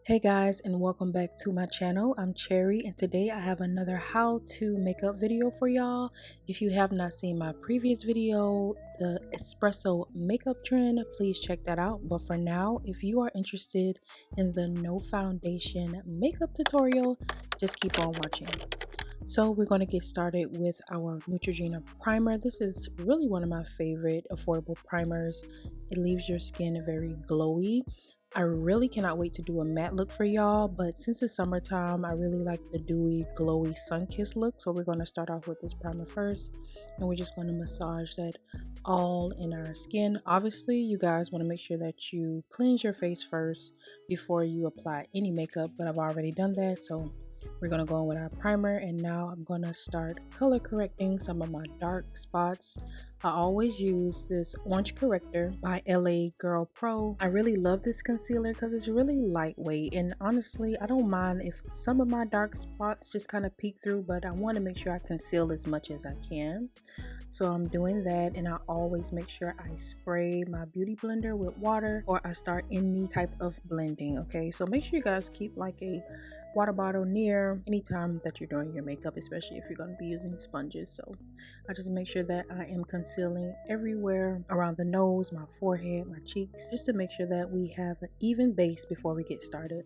Hey guys, and welcome back to my channel. I'm Cherry, and today I have another how to makeup video for y'all. If you have not seen my previous video, the espresso makeup trend, please check that out. But for now, if you are interested in the no foundation makeup tutorial, just keep on watching. So we're going to get started with our Neutrogena primer. This is really one of my favorite affordable primers. It leaves your skin very glowy. I really cannot wait to do a matte look for y'all, but since it's summertime, I really like the dewy, glowy sun-kissed look. So we're going to start off with this primer first, and we're just going to massage that all in our skin. Obviously, you guys want to make sure that you cleanse your face first before you apply any makeup, but I've already done that, so we're going to go in with our primer. And now I'm going to start color correcting some of my dark spots. I always use this orange corrector by LA Girl Pro. I really love this concealer because it's really lightweight, and honestly I don't mind if some of my dark spots just kind of peek through, but I want to make sure I conceal as much as I can. So I'm doing that, and I always make sure I spray my beauty blender with water or I start any type of blending. Okay, so make sure you guys keep like a water bottle near anytime that you're doing your makeup, especially if you're going to be using sponges. So I just make sure that I am concealing everywhere around the nose, my forehead, my cheeks, just to make sure that we have an even base before we get started.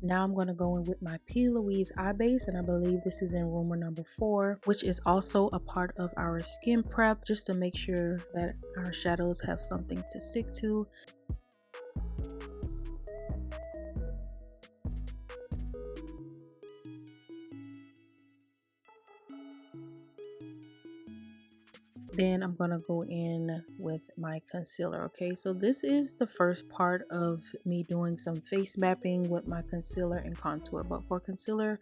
Now I'm going to go in with my P. Louise eye base, and I believe this is in rumor number 4, which is also a part of our skin prep, just to make sure that our shadows have something to stick to. Then I'm gonna go in with my concealer. Okay, so this is the first part of me doing some face mapping with my concealer and contour. But for concealer,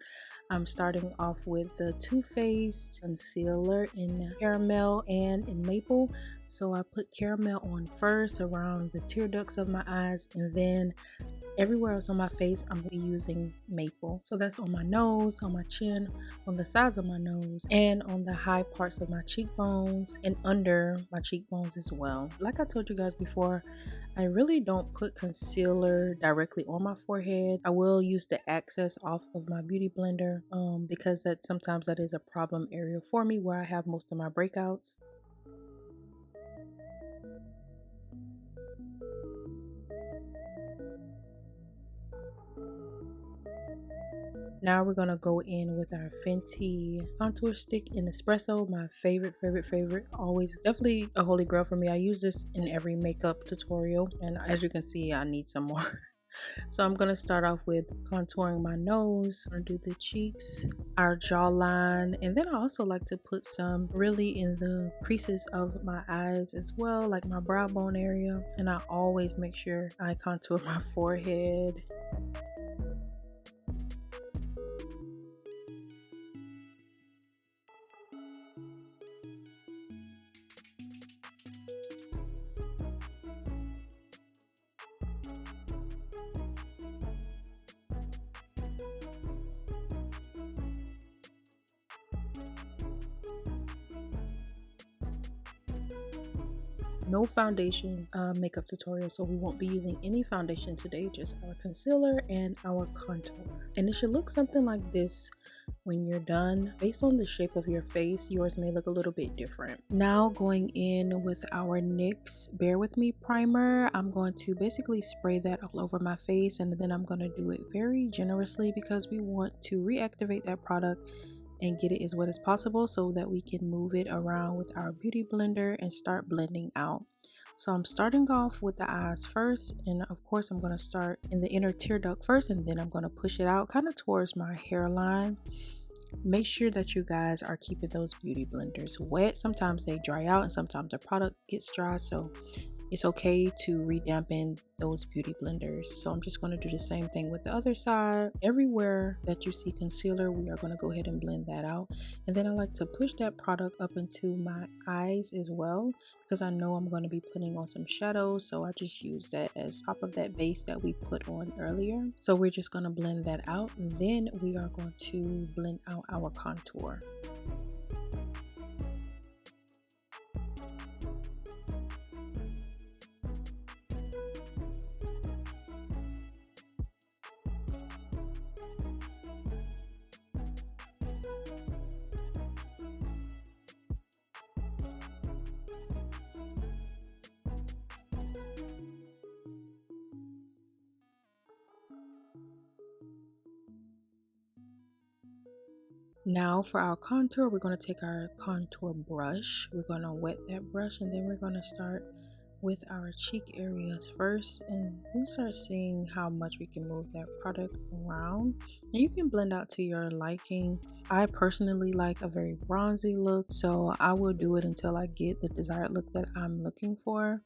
I'm starting off with the Too Faced concealer in caramel and in maple. So I put caramel on first around the tear ducts of my eyes, and then everywhere else on my face I'm using maple. So that's on my nose, on my chin, on the sides of my nose, and on the high parts of my cheekbones and under my cheekbones as well. Like I told you guys before, I really don't put concealer directly on my forehead. I will use the excess off of my beauty blender because sometimes that is a problem area for me where I have most of my breakouts. Now we're gonna go in with our Fenty contour stick in espresso, my favorite, always definitely a holy grail for me. I use this in every makeup tutorial, and as you can see, I need some more. So I'm gonna start off with contouring my nose. I'm gonna do the cheeks, our jawline, and then I also like to put some really in the creases of my eyes as well, like my brow bone area. And I always make sure I contour my forehead. No foundation makeup tutorial, so we won't be using any foundation today, just our concealer and our contour. And it should look something like this when you're done. Based on the shape of your face, yours may look a little bit different. Now going in with our NYX Bear With Me primer, I'm going to basically spray that all over my face, and then I'm going to do it very generously because we want to reactivate that product and get it as wet as possible so that we can move it around with our beauty blender and start blending out. So I'm starting off with the eyes first, and of course I'm going to start in the inner tear duct first, and then I'm going to push it out kind of towards my hairline. Make sure that you guys are keeping those beauty blenders wet. Sometimes they dry out and sometimes the product gets dry, so it's okay to redampen those beauty blenders. So I'm just going to do the same thing with the other side. Everywhere that you see concealer, we are going to go ahead and blend that out. And then I like to push that product up into my eyes as well, because I know I'm going to be putting on some shadows. So I just use that as top of that base that we put on earlier. So we're just going to blend that out, and then we are going to blend out our contour. Now for our contour, we're going to take our contour brush. We're going to wet that brush, and then we're going to start with our cheek areas first, and then start seeing how much we can move that product around. And you can blend out to your liking. I personally like a very bronzy look, so I will do it until I get the desired look that I'm looking for.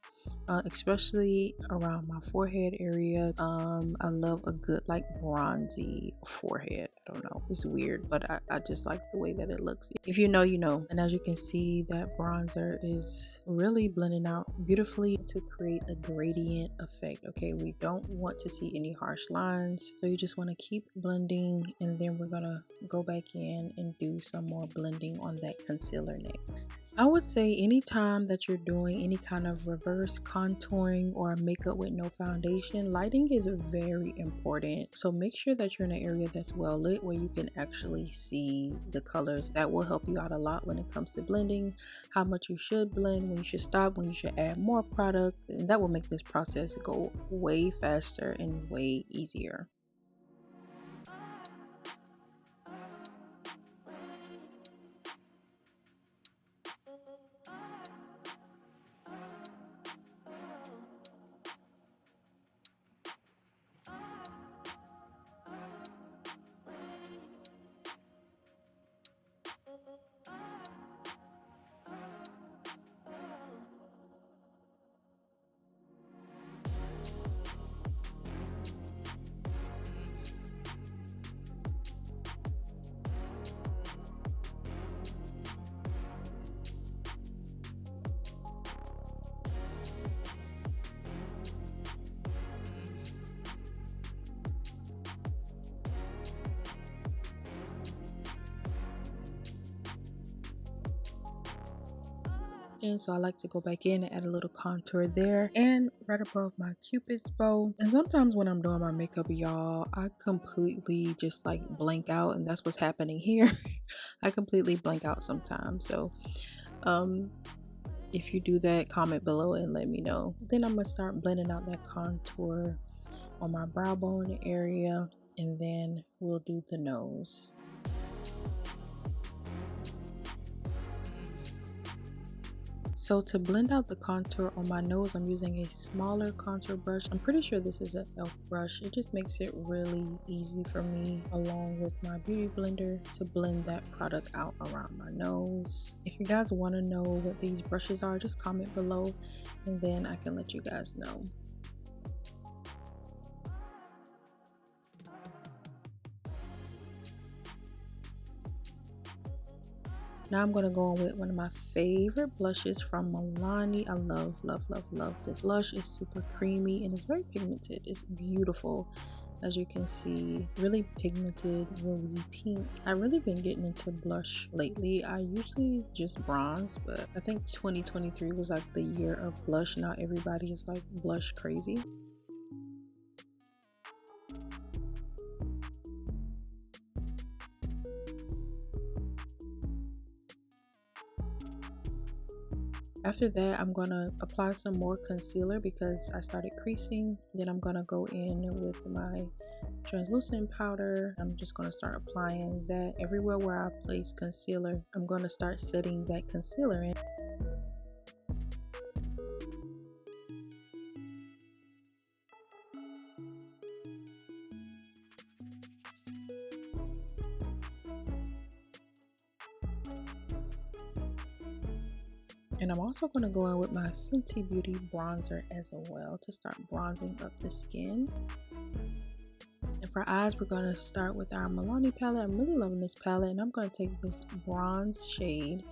Especially around my forehead area. I love a good like bronzy forehead. I don't know, it's weird, but I just like the way that it looks. If you know, you know. And as you can see, that bronzer is really blending out beautifully to create a gradient effect. Okay, we don't want to see any harsh lines, so you just want to keep blending, and then we're gonna go back in and do some more blending on that concealer next. I would say anytime that you're doing any kind of reverse contouring or makeup with no foundation, lighting is very important. So make sure that you're in an area that's well lit where you can actually see the colors. That will help you out a lot when it comes to blending, how much you should blend, when you should stop, when you should add more product, and that will make this process go way faster and way easier. And so I like to go back in and add a little contour there and right above my cupid's bow. And sometimes when I'm doing my makeup, y'all, I completely just like blank out, and that's what's happening here. I completely blank out sometimes. So if you do that, comment below and let me know. Then I'm gonna start blending out that contour on my brow bone area, and then we'll do the nose. So to blend out the contour on my nose, I'm using a smaller contour brush. I'm pretty sure this is an e.l.f. brush. It just makes it really easy for me, along with my beauty blender, to blend that product out around my nose. If you guys want to know what these brushes are, just comment below and then I can let you guys know. Now I'm going to go on with one of my favorite blushes from Milani. I love this blush. It's super creamy and it's very pigmented. It's beautiful. As you can see, really pigmented, rosy pink. I've really been getting into blush lately. I usually just bronze, but I think 2023 was like the year of blush. Now everybody is like blush crazy. After that, I'm going to apply some more concealer because I started creasing. Then I'm going to go in with my translucent powder. I'm just going to start applying that everywhere where I place concealer. I'm going to start setting that concealer in. And I'm also going to go in with my Fenty Beauty bronzer as well to start bronzing up the skin. And for eyes, we're going to start with our Milani palette. I'm really loving this palette, and I'm going to take this bronze shade,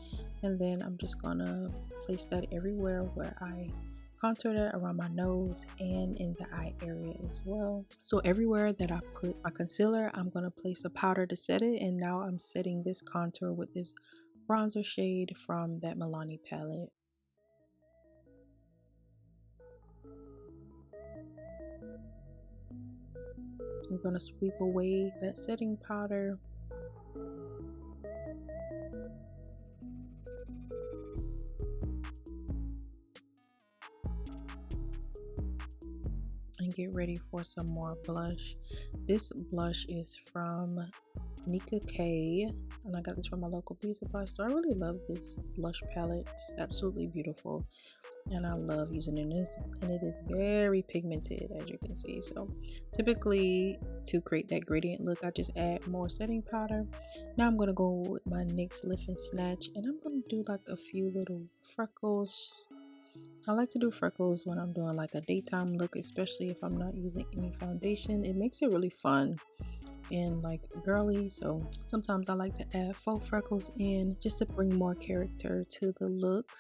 and then I'm just going to place that everywhere where I contour that, around my nose and in the eye area as well. So everywhere that I put my concealer, I'm going to place a powder to set it, and now I'm setting this contour with this bronzer shade from that Milani palette. I'm going to sweep away that setting powder. And get ready for some more blush. This blush is from Nika K, and I got this from my local beauty supply store. I really love this blush palette. It's absolutely beautiful, and I love using it. And it is very pigmented, as you can see. So typically to create that gradient look, I just add more setting powder. Now I'm going to go with my NYX Lift and Snatch, and I'm going to do like a few little freckles. I like to do freckles when I'm doing like a daytime look, especially if I'm not using any foundation. It makes it really fun and like girly. So sometimes I like to add faux freckles in just to bring more character to the look.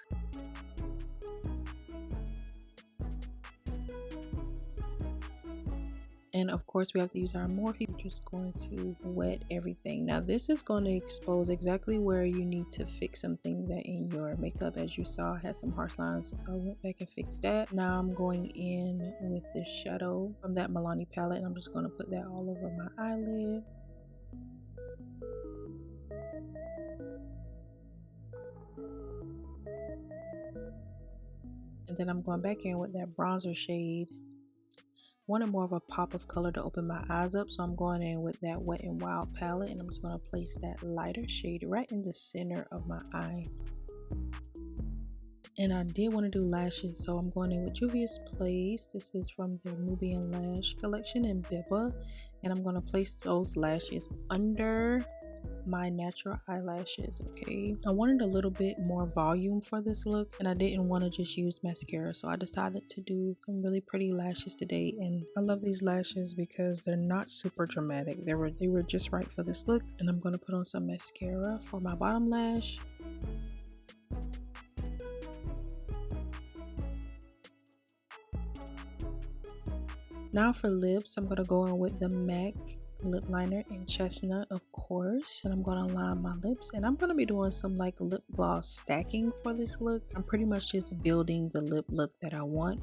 And of course we have to use our Morphe. We're just going to wet everything. Now this is going to expose exactly where you need to fix some things that in your makeup. As you saw, I had some harsh lines. I went back and fixed that. Now I'm going in with this shadow from that Milani palette, and I'm just going to put that all over my eyelid. And then I'm going back in with that bronzer shade. Wanted more of a pop of color to open my eyes up, so I'm going in with that Wet n Wild palette, and I'm just going to place that lighter shade right in the center of my eye. And I did want to do lashes, so I'm going in with Juvia's Place. This is from their Nubian Lash collection in Biba, and I'm going to place those lashes under my natural eyelashes. Okay, I wanted a little bit more volume for this look, and I didn't want to just use mascara, so I decided to do some really pretty lashes today. And I love these lashes because they're not super dramatic. They were just right for this look. And I'm going to put on some mascara for my bottom lash. Now for lips, I'm going to go in with the MAC lip liner in Chestnut, of course, and I'm going to line my lips, and I'm going to be doing some like lip gloss stacking for this look. I'm pretty much just building the lip look that I want.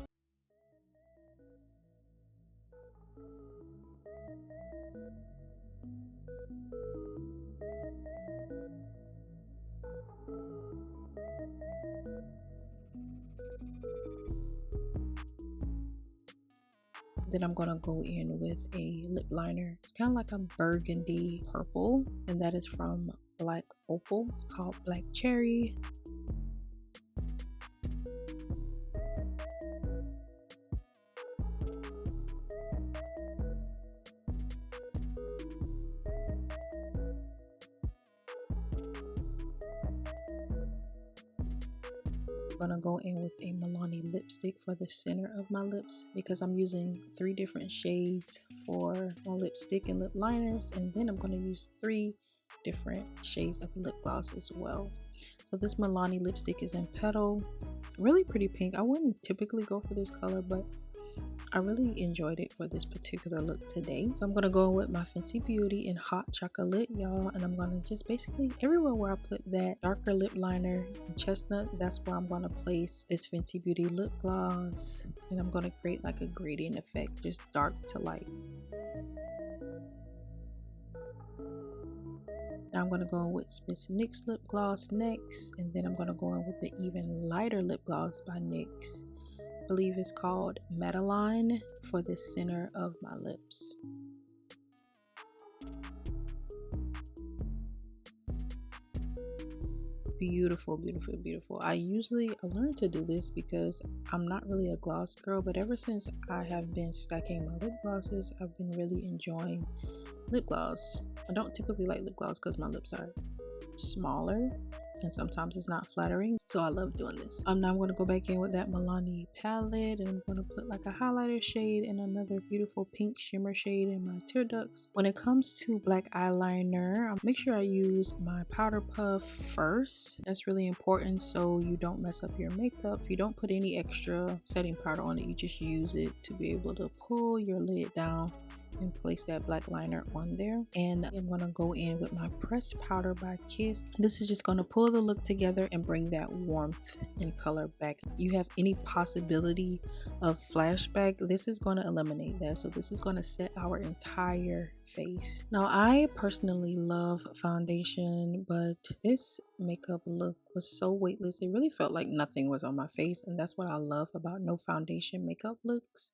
Then I'm going to go in with a lip liner. It's kind of like a burgundy purple, and that is from Black Opal. It's called Black Cherry. Gonna go in with a Milani lipstick for the center of my lips because I'm using 3 different shades for my lipstick and lip liners, and then I'm going to use 3 different shades of lip gloss as well. So this Milani lipstick is in Petal, really pretty pink. I wouldn't typically go for this color, but I really enjoyed it for this particular look today. So I'm going to go with my Fenty Beauty in Hot Chocolate, y'all. And I'm going to just basically everywhere where I put that darker lip liner in Chestnut, that's where I'm going to place this Fenty Beauty lip gloss. And I'm going to create like a gradient effect, just dark to light. Now I'm going to go in with this NYX lip gloss next. And then I'm going to go in with the even lighter lip gloss by NYX. I believe it's called Madeline, for the center of my lips. Beautiful, beautiful, beautiful. I learned to do this because I'm not really a gloss girl, but ever since I have been stacking my lip glosses, I've been really enjoying lip gloss. I don't typically like lip gloss because my lips are smaller, and sometimes it's not flattering, so I love doing this. Now I'm going to go back in with that Milani palette, and I'm going to put like a highlighter shade and another beautiful pink shimmer shade in my tear ducts. When it comes to black eyeliner, I'll make sure I use my powder puff first. That's really important so you don't mess up your makeup. You don't put any extra setting powder on it, you just use it to be able to pull your lid down and place that black liner on there. And I'm gonna go in with my pressed powder by Kiss. This is just gonna pull the look together and bring that warmth and color back. You have any possibility of flashback, this is gonna eliminate that. So this is gonna set our entire face. Now I personally love foundation, but this makeup look was so weightless, it really felt like nothing was on my face, and that's what I love about no foundation makeup looks.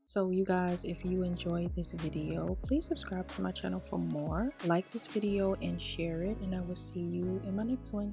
So you guys, if you enjoyed this video, please subscribe to my channel for more, like this video and share it, and I will see you in my next one.